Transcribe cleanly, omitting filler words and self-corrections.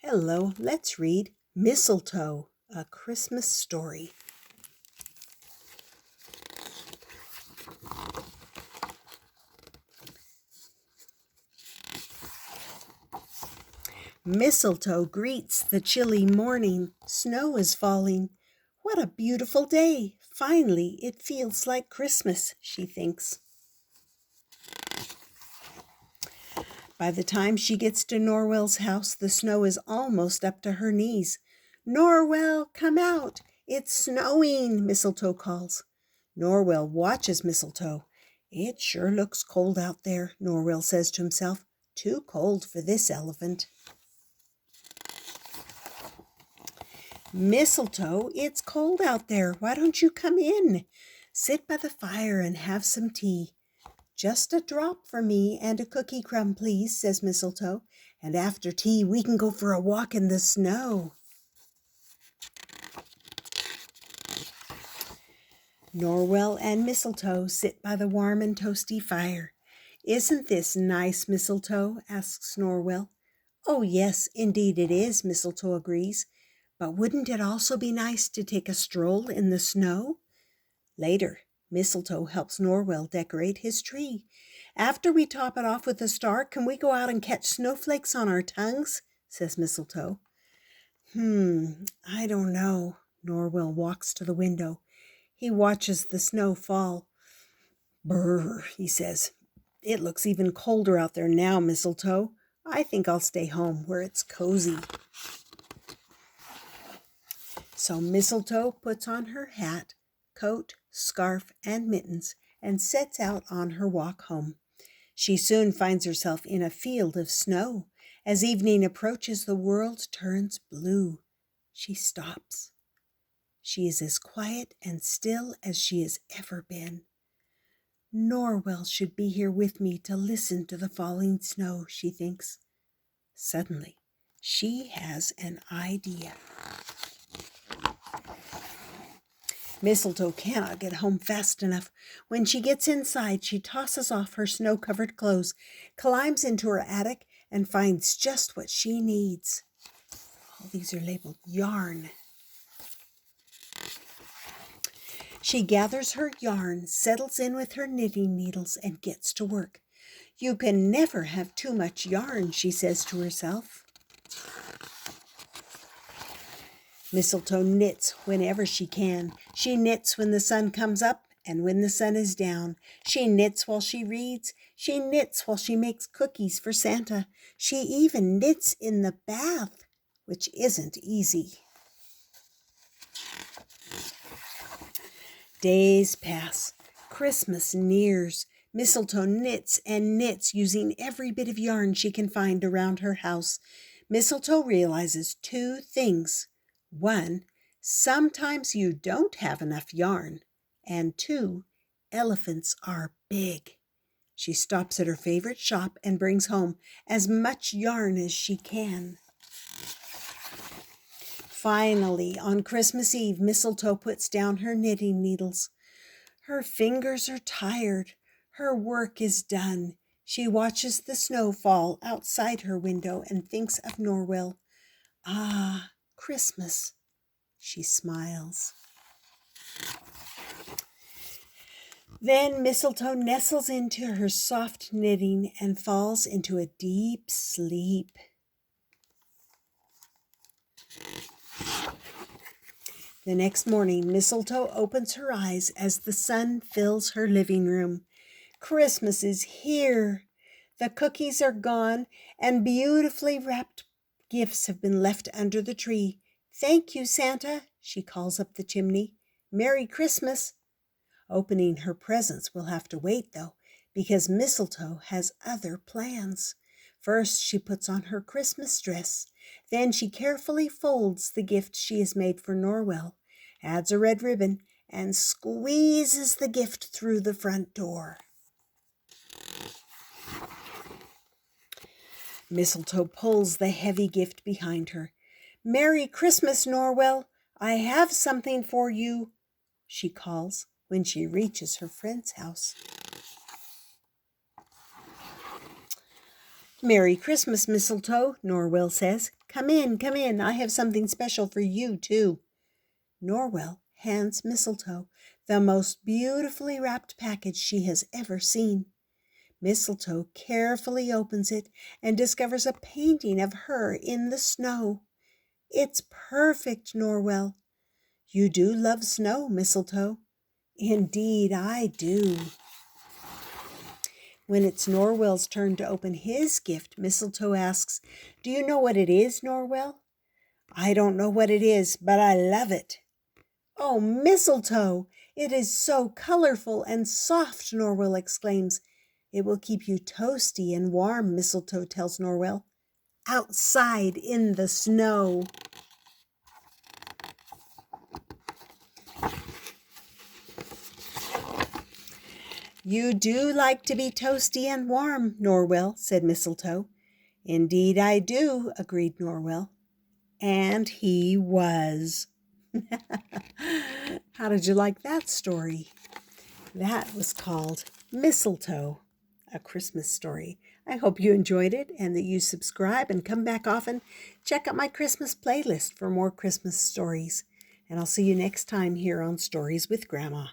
Hello, let's read Mistletoe, a Christmas story. Mistletoe greets the chilly morning. Snow is falling. What a beautiful day. Finally, it feels like Christmas, she thinks. By the time she gets to Norwell's house, the snow is almost up to her knees. Norwell, come out. It's snowing, Mistletoe calls. Norwell watches Mistletoe. It sure looks cold out there, Norwell says to himself. Too cold for this elephant. Mistletoe, it's cold out there. Why don't you come in? Sit by the fire and have some tea. Just a drop for me and a cookie crumb, please, says Mistletoe. And after tea, we can go for a walk in the snow. Norwell and Mistletoe sit by the warm and toasty fire. Isn't this nice, Mistletoe? Asks Norwell. Oh, yes, indeed it is, Mistletoe agrees. But wouldn't it also be nice to take a stroll in the snow? Later, Mistletoe helps Norwell decorate his tree. After we top it off with a star, can we go out and catch snowflakes on our tongues? Says Mistletoe. I don't know. Norwell walks to the window. He watches the snow fall. Brr, he says. It looks even colder out there now, Mistletoe. I think I'll stay home where it's cozy. So Mistletoe puts on her hat, coat, scarf, and mittens, and sets out on her walk home. She soon finds herself in a field of snow. As evening approaches, the world turns blue. She stops. She is as quiet and still as she has ever been. Norwell should be here with me to listen to the falling snow, she thinks. Suddenly, she has an idea. Mistletoe cannot get home fast enough. When she gets inside, she tosses off her snow-covered clothes, climbs into her attic, and finds just what she needs. All these are labeled yarn. She gathers her yarn, settles in with her knitting needles, and gets to work. You can never have too much yarn, she says to herself. Mistletoe knits whenever she can. She knits when the sun comes up and when the sun is down. She knits while she reads. She knits while she makes cookies for Santa. She even knits in the bath, which isn't easy. Days pass. Christmas nears. Mistletoe knits and knits using every bit of yarn she can find around her house. Mistletoe realizes two things. 1, sometimes you don't have enough yarn. And 2, elephants are big. She stops at her favorite shop and brings home as much yarn as she can. Finally, on Christmas Eve, Mistletoe puts down her knitting needles. Her fingers are tired. Her work is done. She watches the snow fall outside her window and thinks of Norwell. Ah, Christmas. She smiles. Then Mistletoe nestles into her soft knitting and falls into a deep sleep. The next morning, Mistletoe opens her eyes as the sun fills her living room. Christmas is here. The cookies are gone, and beautifully wrapped gifts have been left under the tree. Thank you, Santa, she calls up the chimney. Merry Christmas. Opening her presents will have to wait, though, because Mistletoe has other plans. First, she puts on her Christmas dress. Then she carefully folds the gift she has made for Norwell, adds a red ribbon, and squeezes the gift through the front door. Mistletoe pulls the heavy gift behind her. Merry Christmas, Norwell. I have something for you, she calls when she reaches her friend's house. Merry Christmas, Mistletoe, Norwell says. Come in, come in. I have something special for you, too. Norwell hands Mistletoe the most beautifully wrapped package she has ever seen. Mistletoe carefully opens it and discovers a painting of her in the snow. It's perfect, Norwell. You do love snow, Mistletoe. Indeed, I do. When it's Norwell's turn to open his gift, Mistletoe asks, Do you know what it is, Norwell? I don't know what it is, but I love it. Oh, Mistletoe! It is so colorful and soft, Norwell exclaims. It will keep you toasty and warm, Mistletoe tells Norwell. Outside in the snow. You do like to be toasty and warm, Norwell, said Mistletoe. Indeed I do, agreed Norwell. And he was. How did you like that story? That was called Mistletoe, a Christmas story. I hope you enjoyed it and that you subscribe and come back often. Check out my Christmas playlist for more Christmas stories. And I'll see you next time here on Stories with Grandma.